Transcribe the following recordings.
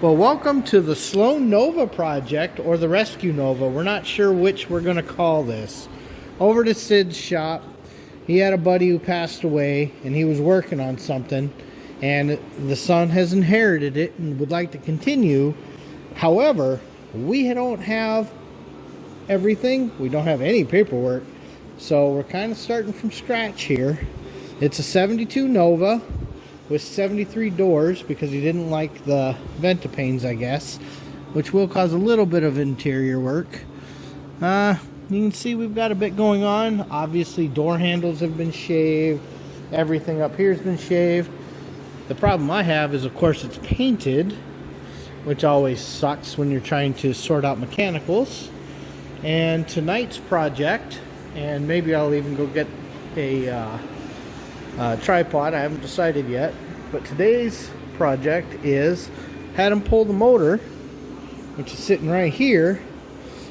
Well, welcome to the SloNova project, or the Rescue Nova. We're not sure which we're going to call this. Over to Sid's shop. He had a buddy who passed away, and he was working on something, and the son has inherited it and would like to continue. However, we don't have everything. We don't have any paperwork, so we're kind of starting from scratch here. It's a 72 Nova with 73 doors because he didn't like the ventipanes, I guess, which will cause a little bit of interior work. You can see we've got a bit going on. Obviously, door handles have been shaved. Everything up here has been shaved. The problem I have is, of course, it's painted, which always sucks when you're trying to sort out mechanicals. And tonight's project, and maybe I'll even go get a tripod. I haven't decided yet, but today's project is had him pull the motor, which is sitting right here,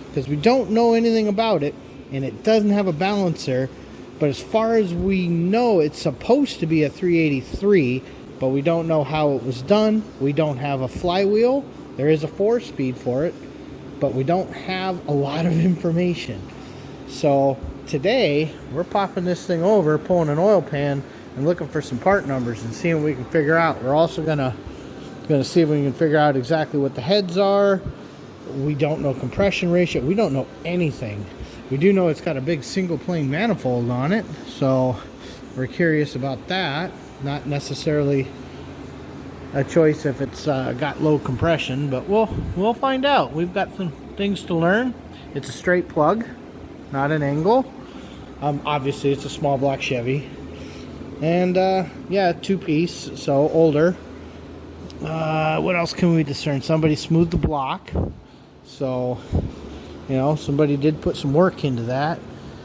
because we don't know anything about it, and it doesn't have a balancer. But as far as we know, it's supposed to be a 383, but we don't know how it was done. We don't have a flywheel. There is a 4-speed for it, but we don't have a lot of information. So today we're popping this thing over, pulling an oil pan, and looking for some part numbers and seeing what we can figure out. We're also gonna see if we can figure out exactly what the heads are. We don't know compression ratio. We don't know anything. We do know it's got a big single plane manifold on it, so we're curious about that. Not necessarily a choice if it's got low compression, but we'll find out. We've got some things to learn. It's a straight plug, not an angle. Obviously, it's a small block Chevy. And, yeah, 2-piece, so older. What else can we discern? Somebody smoothed the block. So, you know, somebody did put some work into that.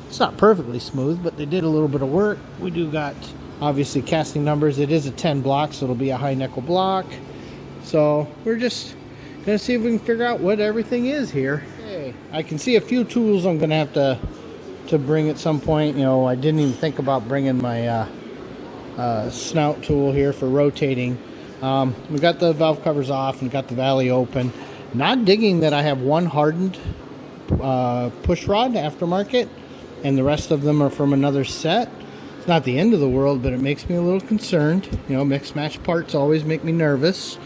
It's not perfectly smooth, but they did a little bit of work. We do got, obviously, casting numbers. It is a 10 block, so it'll be a high nickel block. So, we're just going to see if we can figure out what everything is here. Okay. I can see a few tools I'm going to have to bring at some point. You know, I didn't even think about bringing my snout tool here for rotating. We got the valve covers off and got the valley open. Not digging that I have one hardened push rod aftermarket, and the rest of them are from another set. It's not the end of the world, but it makes me a little concerned. You know, mixed match parts always make me nervous.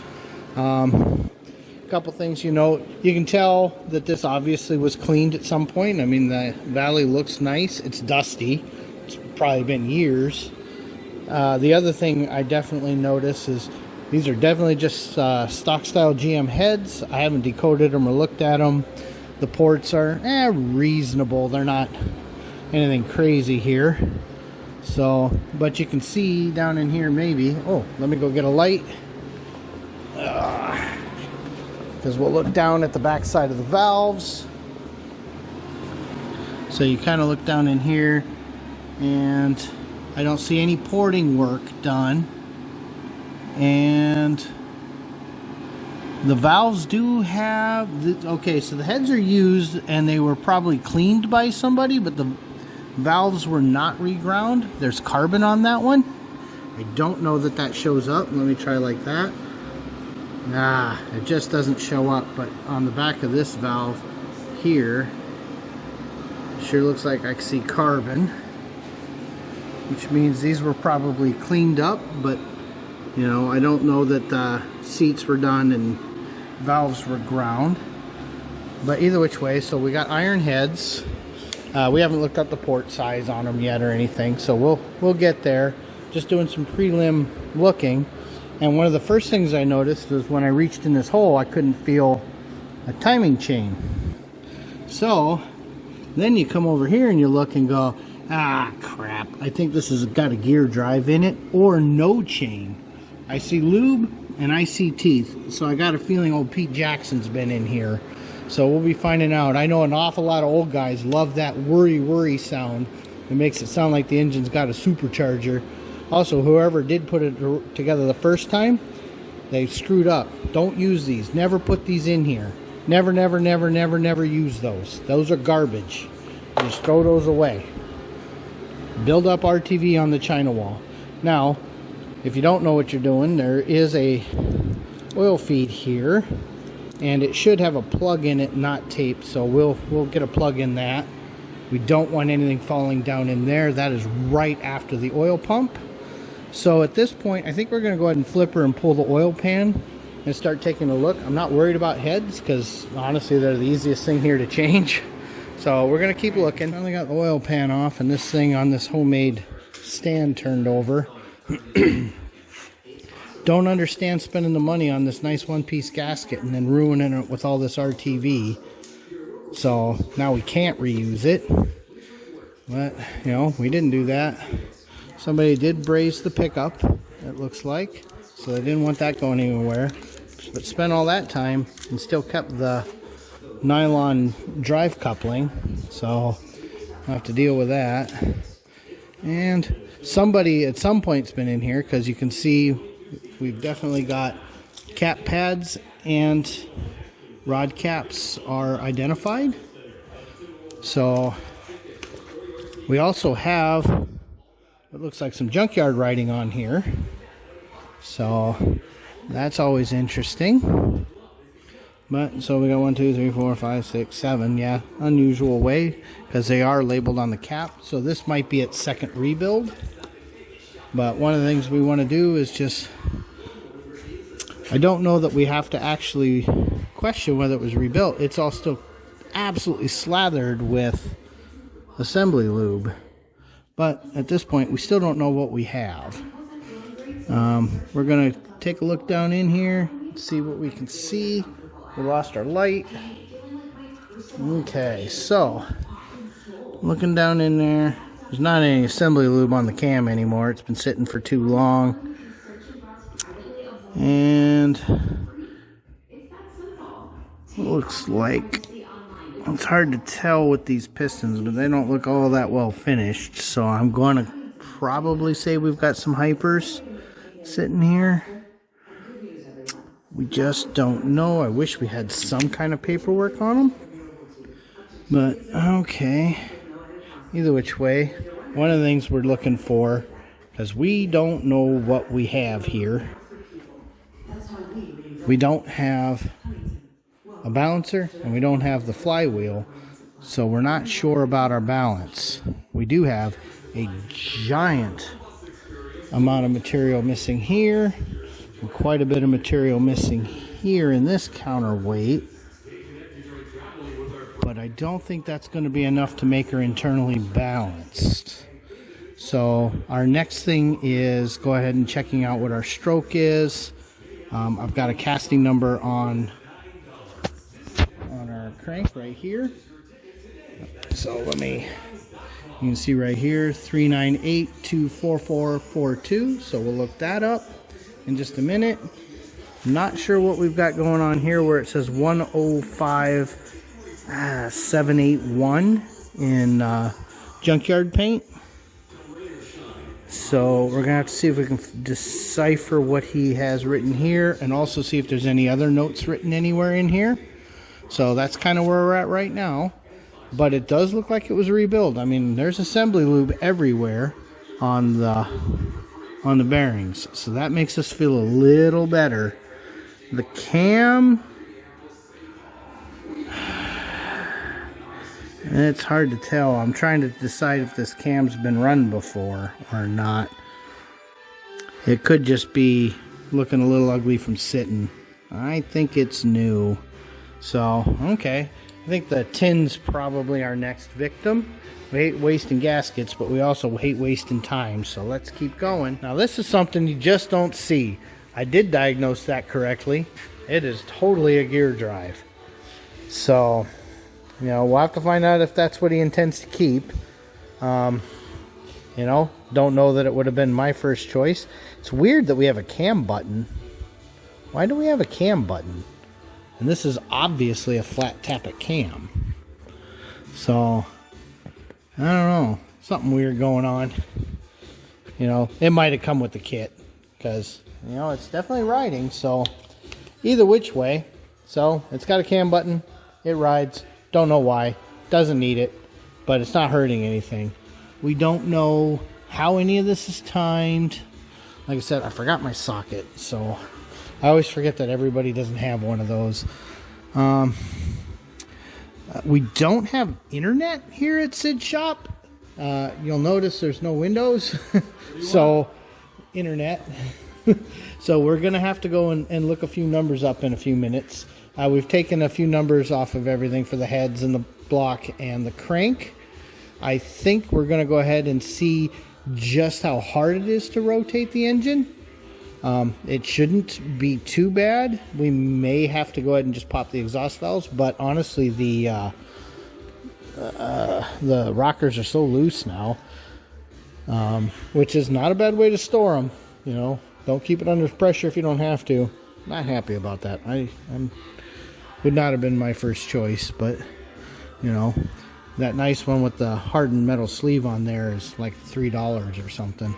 Couple things, you know, you can tell that this obviously was cleaned at some point. I mean, the valley looks nice. It's dusty. It's probably been years. The other thing I definitely notice is these are definitely just stock style GM heads. I haven't decoded them or looked at them. The ports are reasonable. They're not anything crazy here. So, but you can see down in here maybe. Oh, let me go get a light. Because we'll look down at the back side of the valves. So you kind of look down in here, and I don't see any porting work done. And the valves do have okay, so the heads are used and they were probably cleaned by somebody, but the valves were not reground. There's carbon on that one. I don't know that that shows up. Let me try like that. Nah, it just doesn't show up. But on the back of this valve here, it sure looks like I see carbon, which means these were probably cleaned up, but you know, I don't know that the seats were done and valves were ground. But either which way, so we got iron heads. We haven't looked up the port size on them yet or anything, so we'll get there. Just doing some prelim looking. And one of the first things I noticed was when I reached in this hole, I couldn't feel a timing chain. So then you come over here and you look and go, ah, crap. I think this has got a gear drive in it or no chain. I see lube and I see teeth. So I got a feeling old Pete Jackson's been in here. So we'll be finding out. I know an awful lot of old guys love that worry sound. It makes it sound like the engine's got a supercharger. Also, whoever did put it together the first time, they screwed up. Don't use these. Never put these in here. Never, never, never, never, never use those. Those are garbage. Just throw those away. Build up RTV on the China wall. Now, if you don't know what you're doing, there is a oil feed here, and it should have a plug in it, not tape, so we'll get a plug in that. We don't want anything falling down in there. That is right after the oil pump. So at this point, I think we're going to go ahead and flip her and pull the oil pan and start taking a look. I'm not worried about heads because honestly they're the easiest thing here to change. So we're going to keep looking. Finally got the oil pan off and this thing on this homemade stand turned over. Don't understand spending the money on this nice one-piece gasket and then ruining it with all this RTV. So now we can't reuse it. But, you know, we didn't do that. Somebody did braze the pickup, it looks like. So they didn't want that going anywhere. But spent all that time and still kept the nylon drive coupling. So I'll have to deal with that. And somebody at some point's been in here because you can see we've definitely got cap pads and rod caps are identified. So we also have what looks like some junkyard writing on here. So that's always interesting. But so we got 1, 2, 3, 4, 5, 6, 7. Yeah, unusual way because they are labeled on the cap. So this might be its second rebuild. But one of the things we want to do is just, I don't know that we have to actually question whether it was rebuilt. It's all still absolutely slathered with assembly lube. But at this point, we still don't know what we have. We're going to take a look down in here, see what we can see. We lost our light. Okay, so looking down in there, there's not any assembly lube on the cam anymore. It's been sitting for too long. And it looks like, it's hard to tell with these pistons, but they don't look all that well finished. So I'm going to probably say we've got some hypers sitting here. We just don't know. I wish we had some kind of paperwork on them. But, okay. Either which way, one of the things we're looking for, because we don't know what we have here. We don't have a balancer, and we don't have the flywheel. So we're not sure about our balance. We do have a giant amount of material missing here. And quite a bit of material missing here in this counterweight. But I don't think that's going to be enough to make her internally balanced. So our next thing is go ahead and checking out what our stroke is. I've got a casting number on our crank right here. So you can see right here, 398-24442. So we'll look that up in just a minute. Not sure what we've got going on here where it says 105781 in junkyard paint. So we're gonna have to see if we can decipher what he has written here and also see if there's any other notes written anywhere in here. So that's kind of where we're at right now. But it does look like it was a rebuild. I mean, there's assembly lube everywhere on the bearings, so that makes us feel a little better. The cam, it's hard to tell. I'm trying to decide if this cam's been run before or not. It could just be looking a little ugly from sitting. I think it's new. So, okay. I think the tin's probably our next victim. We hate wasting gaskets, but we also hate wasting time. So let's keep going. Now this is something you just don't see. I did diagnose that correctly. It is totally a gear drive. So, you know, we'll have to find out if that's what he intends to keep. You know, don't know that it would have been my first choice. It's weird that we have a cam button. Why do we have a cam button? And this is obviously a flat tappet cam. So, I don't know. Something weird going on. You know, it might have come with the kit. Because, you know, it's definitely riding. So, either which way. So, it's got a cam button. It rides. Don't know why. Doesn't need it. But it's not hurting anything. We don't know how any of this is timed. Like I said, I forgot my socket. So, I always forget that everybody doesn't have one of those. We don't have internet here at Sid's shop. You'll notice there's no windows. So, internet. So we're going to have to go and look a few numbers up in a few minutes. We've taken a few numbers off of everything for the heads and the block and the crank. I think we're going to go ahead and see just how hard it is to rotate the engine. It shouldn't be too bad. We may have to go ahead and just pop the exhaust valves, but honestly, the rockers are so loose now, which is not a bad way to store them. You know, don't keep it under pressure if you don't have to. Not happy about that. I'm would not have been my first choice, but you know, that nice one with the hardened metal sleeve on there is like $3 or something.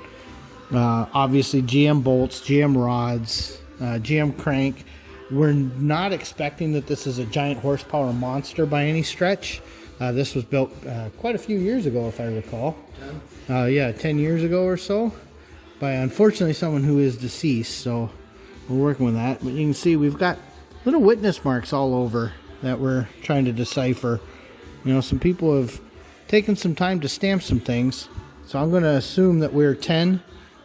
Obviously GM bolts, GM rods, GM crank. We're not expecting that this is a giant horsepower monster by any stretch. This was built quite a few years ago, if I recall. 10 years ago or so, by unfortunately someone who is deceased, so we're working with that. But you can see we've got little witness marks all over that we're trying to decipher. You know, some people have taken some time to stamp some things, so I'm going to assume that we're 10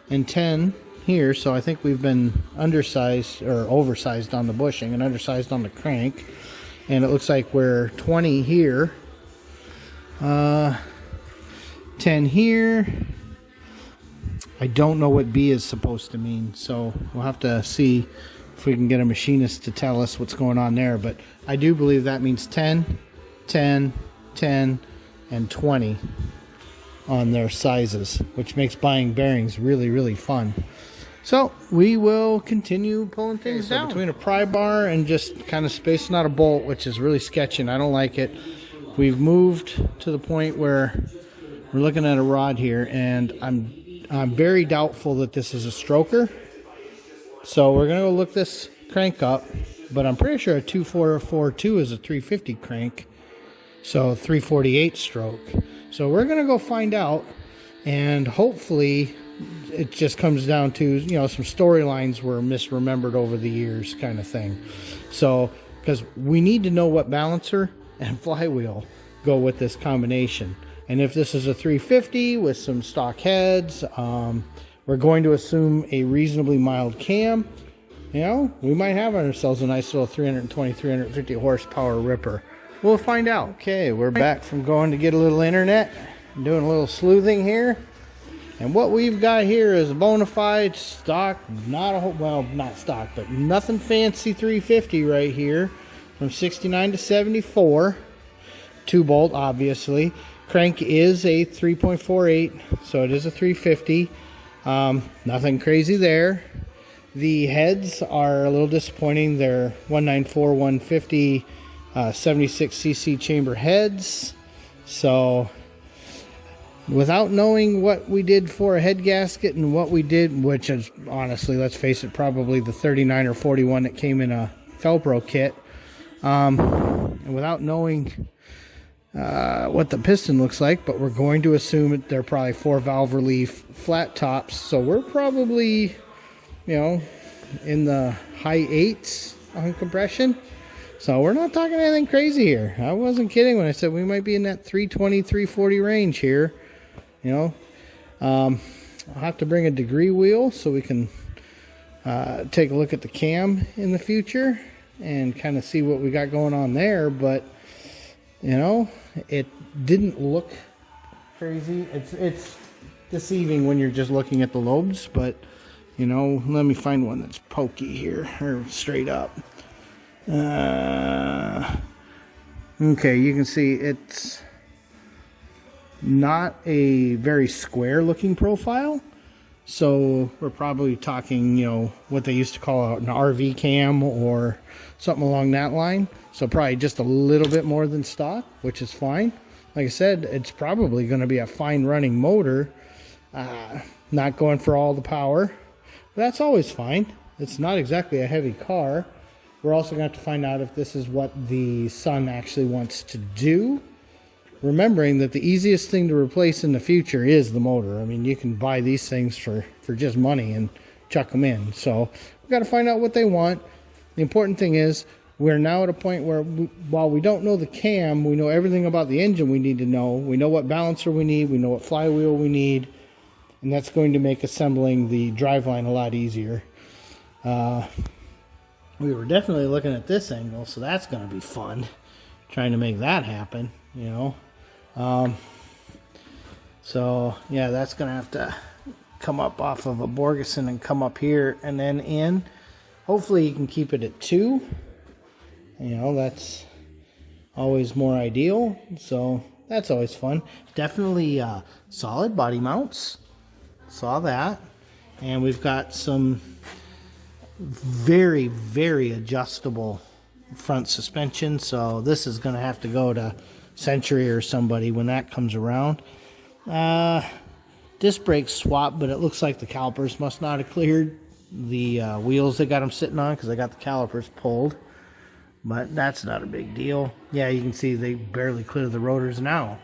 and 10 here, so I think we've been undersized or oversized on the bushing and undersized on the crank, and it looks like we're 20 here, 10 here. I don't know what B is supposed to mean, so we'll have to see if we can get a machinist to tell us what's going on there, but I do believe that means 10, 10, 10, and 20 on their sizes, which makes buying bearings really, really fun. So we will continue pulling things down. Between a pry bar and just kind of spacing out a bolt, which is really sketchy and I don't like it, we've moved to the point where we're looking at a rod here, and I'm very doubtful that this is a stroker. So we're going to go look this crank up, but I'm pretty sure a 2442 is a 350 crank, so 348 stroke. So we're going to go find out, and hopefully it just comes down to, you know, some storylines were misremembered over the years kind of thing. So, because we need to know what balancer and flywheel go with this combination. And if this is a 350 with some stock heads, we're going to assume a reasonably mild cam. You know, we might have ourselves a nice little 320, 350 horsepower ripper. We'll find out. Okay, we're back from going to get a little internet, doing a little sleuthing here. And what we've got here is a bona fide stock, not stock, but nothing fancy 350 right here from 69 to 74. 2-bolt, obviously. Crank is a 3.48, so it is a 350. Nothing crazy there. The heads are a little disappointing. They're 194, 150, 76cc chamber heads. So without knowing what we did for a head gasket and what we did, which is honestly, let's face it, probably the 39 or 41 that came in a Felpro kit, and without knowing what the piston looks like, but we're going to assume that they're probably 4-valve relief flat tops, so we're probably, you know, in the high 8s on compression. So we're not talking anything crazy here. I wasn't kidding when I said we might be in that 320, 340 range here. You know, I'll have to bring a degree wheel so we can take a look at the cam in the future and kind of see what we got going on there. But you know, it didn't look crazy. It's deceiving when you're just looking at the lobes, but you know, let me find one that's pokey here or straight up. Okay, you can see it's not a very square looking profile, so we're probably talking, you know, what they used to call an RV cam or something along that line. So probably just a little bit more than stock, which is fine. Like I said, it's probably going to be a fine running motor, not going for all the power, but that's always fine. It's not exactly a heavy car. We're also going to have to find out if this is what the son actually wants to do. Remembering that the easiest thing to replace in the future is the motor. I mean, you can buy these things for just money and chuck them in. So we got to find out what they want. The important thing is we're now at a point where while we don't know the cam, we know everything about the engine we need to know. We know what balancer we need. We know what flywheel we need. And that's going to make assembling the driveline a lot easier. We were definitely looking at this angle, so that's going to be fun. Trying to make that happen, you know. So, yeah, that's going to have to come up off of a Borgeson and come up here and then in. Hopefully you can keep it at 2. You know, that's always more ideal. So, that's always fun. Definitely solid body mounts. Saw that. And we've got some very, very adjustable front suspension. So, this is going to have to go to Century or somebody when that comes around. Disc brakes swap, but it looks like the calipers must not have cleared the wheels they got them sitting on because I got the calipers pulled. But that's not a big deal. Yeah, you can see they barely clear the rotors now.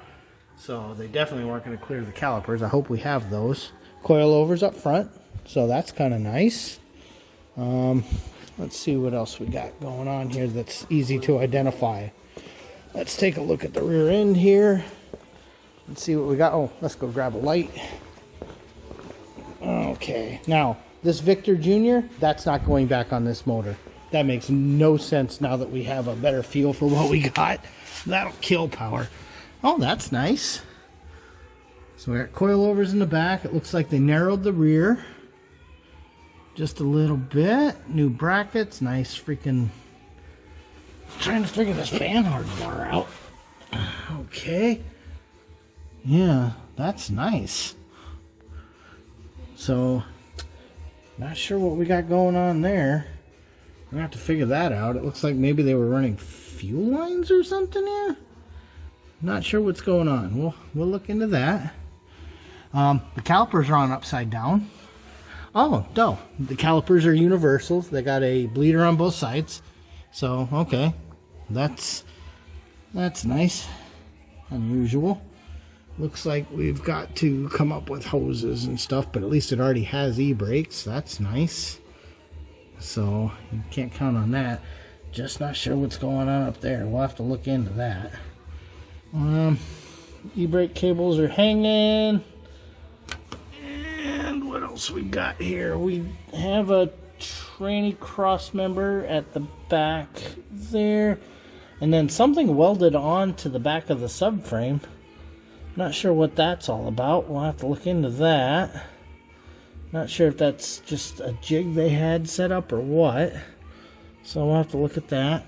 So they definitely weren't going to clear the calipers. I hope we have those. Coilovers up front, so that's kind of nice. Let's see what else we got going on here that's easy to identify. Let's take a look at the rear end here. Let's see what we got. Oh, let's go grab a light. Okay. Now, this Victor Jr., that's not going back on this motor. That makes no sense now that we have a better feel for what we got. That'll kill power. Oh, that's nice. So we got coilovers in the back. It looks like they narrowed the rear just a little bit. New brackets. Nice freaking... I'm trying to figure this panhard bar out. Okay. Yeah, that's nice. So, not sure what we got going on there. We're going to have to figure that out. It looks like maybe they were running fuel lines or something here. Not sure what's going on. We'll look into that. The calipers are on upside down. Oh, no. The calipers are universal. They got a bleeder on both sides. So, okay. That's nice. Unusual. Looks like we've got to come up with hoses and stuff, but at least it already has e-brakes. That's nice. So, you can't count on that. Just not sure what's going on up there. We'll have to look into that. E-brake cables are hanging. And what else we got here? We have a tranny cross member at the back there. And then something welded onto the back of the subframe. Not sure what that's all about. We'll have to look into that. Not sure if that's just a jig they had set up or what. So we'll have to look at that.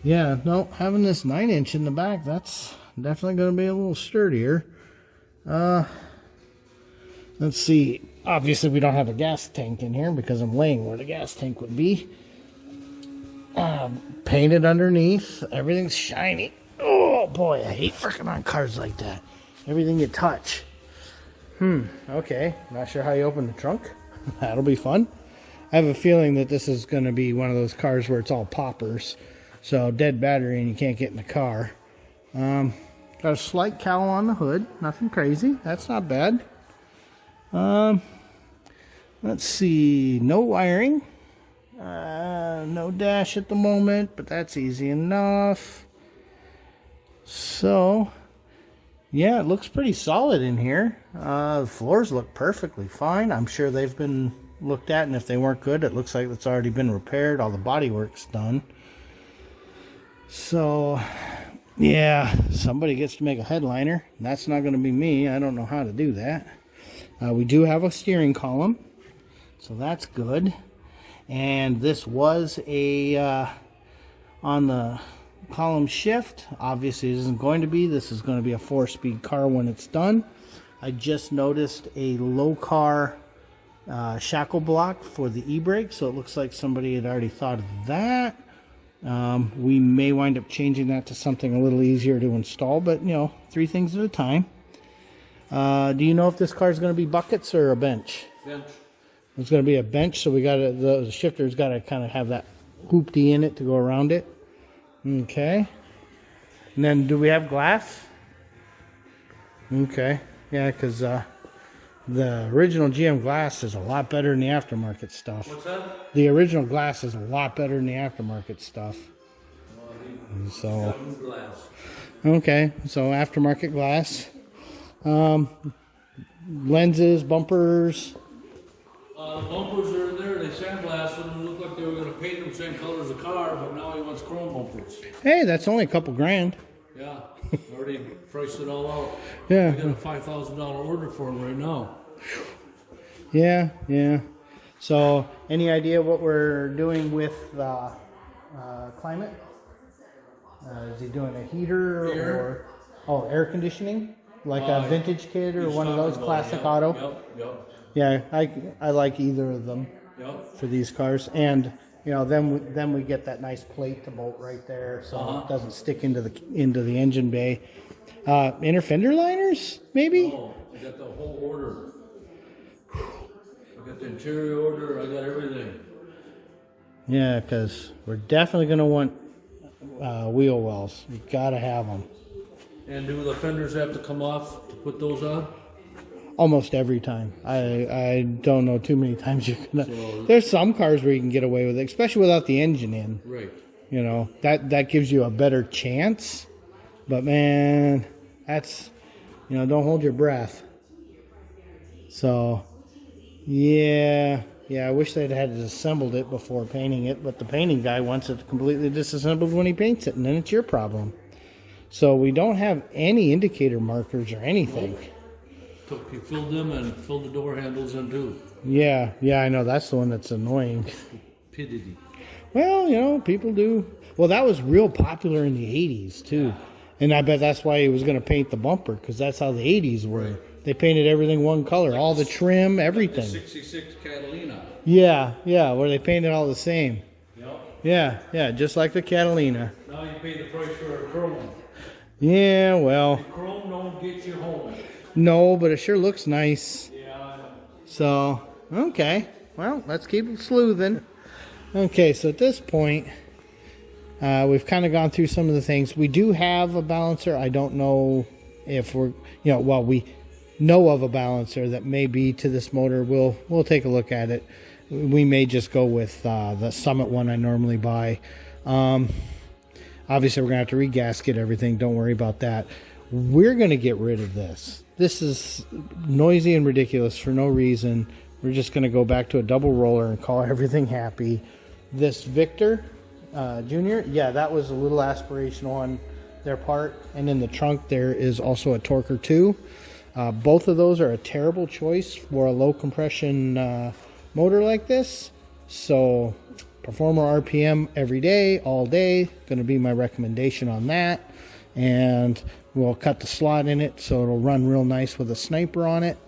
Yeah, no, having this 9-inch in the back, that's definitely going to be a little sturdier. Let's see. Obviously, we don't have a gas tank in here because I'm laying where the gas tank would be. Painted underneath. Everything's shiny. Oh, boy, I hate working on cars like that. Everything you touch. Okay. Not sure how you open the trunk. That'll be fun. I have a feeling that this is going to be one of those cars where it's all poppers. So, dead battery and you can't get in the car. Got a slight cowl on the hood. Nothing crazy. That's not bad. Let's see. No wiring. No dash at the moment, but that's easy enough. So, yeah, it looks pretty solid in here. The floors look perfectly fine. I'm sure they've been looked at, and if they weren't good, it looks like it's already been repaired. All the body work's done. So, yeah, somebody gets to make a headliner. That's not going to be me. I don't know how to do that. We do have a steering column, so that's good. And this was a on the column shift. Obviously, it isn't going to be. This is going to be a 4-speed car when it's done. I just noticed a low car shackle block for the e-brake, so it looks like somebody had already thought of that. We may wind up changing that to something a little easier to install, but you know, 3 things at a time. Do you know if this car is going to be buckets or a bench? Bench. It's going to be a bench, so we got to, the shifter's got to kind of have that hoopty in it to go around it. Okay. And then, do we have glass? Okay. Yeah, because The original GM glass is a lot better than the aftermarket stuff. What's that? The original glass is a lot better than the aftermarket stuff. So, okay, so aftermarket glass. Lenses, bumpers. Bumpers are in there. They sandblasted them. It looked like they were going to paint them same color as the car, but now he wants chrome bumpers. Hey, that's only a couple grand. Yeah, already priced it all out. Yeah. We got a $5,000 order for him right now. Yeah, yeah. So, any idea what we're doing with climate? Is he doing a heater or air conditioning, like a vintage kit or one of those classic auto? Yep. Yeah, I like either of them for these cars, and you know, then we get that nice plate to bolt right there, so it doesn't stick into the engine bay. Inner fender liners, maybe. Oh, I got the whole order. I got the interior order. I got everything. Yeah, because we're definitely gonna want wheel wells. You gotta have them. And do the fenders have to come off to put those on? Almost every time. I don't know too many times you can. There's some cars where you can get away with it, especially without the engine in. Right. You know, that gives you a better chance. But man, that's, you know, don't hold your breath. So, yeah, I wish they'd had disassembled it before painting it, but the painting guy wants it completely disassembled when he paints it, and then it's your problem. So we don't have any indicator markers or anything. You filled them and filled the door handles in too. Yeah, I know. That's the one that's annoying. Stupidity. Well, you know, people do. Well, that was real popular in the 80s, too. Yeah. And I bet that's why he was going to paint the bumper, because that's how the 80s were. Right. They painted everything one color, like all the trim, everything. Like the 66 Catalina. Yeah, where they painted all the same. Yep. Yeah, just like the Catalina. Now you pay the price for a chrome. Yeah, well. The chrome don't get you home. No, but it sure looks nice. Yeah, I know. So, okay. Well, let's keep it sleuthing. Okay, so at this point, we've kind of gone through some of the things. We do have a balancer. I don't know if we're, you know, well, we know of a balancer that may be to this motor. We'll take a look at it. We may just go with the Summit one I normally buy. Obviously, we're going to have to re-gasket everything. Don't worry about that. We're going to get rid of this. This is noisy and ridiculous for no reason. We're just going to go back to a double roller and call everything happy. This Victor Jr., yeah, that was a little aspirational on their part. And in the trunk, there is also a Torquer 2. Both of those are a terrible choice for a low compression motor like this. So Performer RPM every day, all day, going to be my recommendation on that. And we'll cut the slot in it so it'll run real nice with a sniper on it.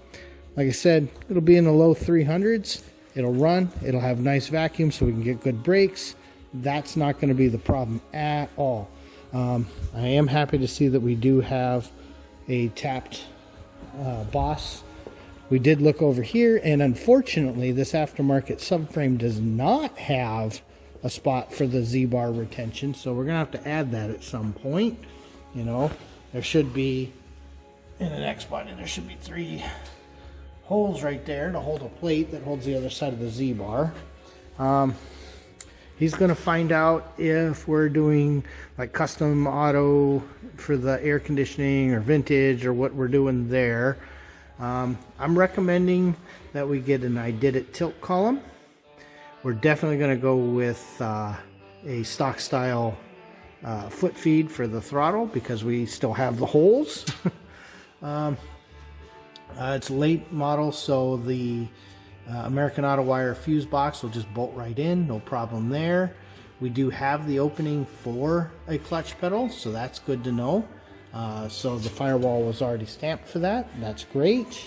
Like I said, it'll be in the low 300s. It'll run. It'll have nice vacuum so we can get good brakes. That's not going to be the problem at all. I am happy to see that we do have a tapped boss. We did look over here, and unfortunately, this aftermarket subframe does not have a spot for the Z-bar retention, so we're going to have to add that at some point. You know, there should be, in an X body, there should be 3 holes right there to hold a plate that holds the other side of the Z-bar. He's going to find out if we're doing like custom auto for the air conditioning or vintage or what we're doing there. I'm recommending that we get an I Did It tilt column. We're definitely going to go with a stock style foot feed for the throttle because we still have the holes. It's late model, so the American Auto Wire fuse box will just bolt right in, no problem there. We do have the opening for a clutch pedal, so that's good to know. So the firewall was already stamped for that. That's great.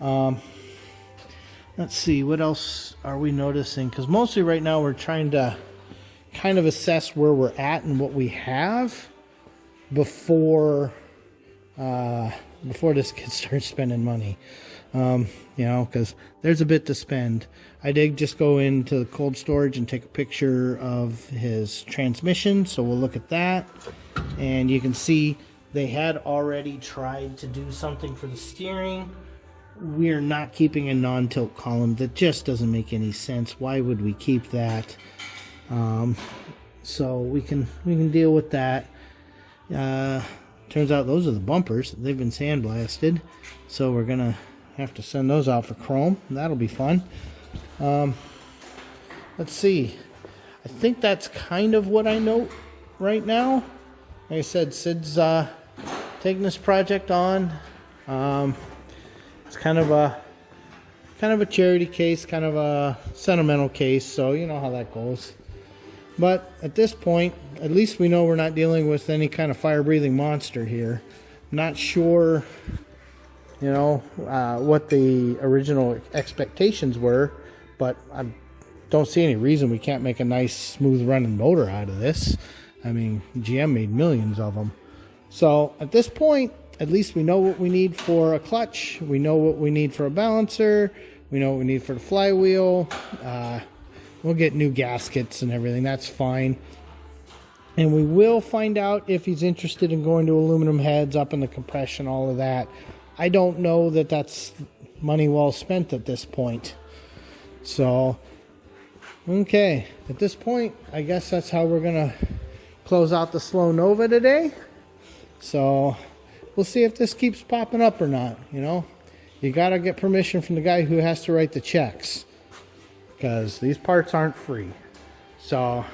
Let's see, what else are we noticing? Because mostly right now we're trying to kind of assess where we're at and what we have before this kid starts spending money. You know, because there's a bit to spend. I did just go into the cold storage and take a picture of his transmission, so we'll look at that. And you can see they had already tried to do something for the steering we are not keeping a non-tilt column. That just doesn't make any sense. Why would we keep that? So we can deal with that. Turns out those are the bumpers. They've been sandblasted, so we're gonna have to send those out for chrome. That'll be fun. Let's see. I think that's kind of what I know right now. Like I said, Sid's taking this project on. It's kind of a charity case, kind of a sentimental case, so you know how that goes. But at this point, at least we know we're not dealing with any kind of fire-breathing monster here. I'm not sure, you know, what the original expectations were, but I don't see any reason we can't make a nice, smooth-running motor out of this. I mean, GM made millions of them. So at this point, at least we know what we need for a clutch. We know what we need for a balancer. We know what we need for the flywheel. We'll get new gaskets and everything. That's fine. And we will find out if he's interested in going to aluminum heads, up in the compression, all of that. I don't know that that's money well spent at this point. So, okay. At this point, I guess that's how we're going to close out the SloNova today. So, we'll see if this keeps popping up or not, you know. You got to get permission from the guy who has to write the checks, because these parts aren't free. So,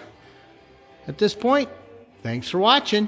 at this point, thanks for watching.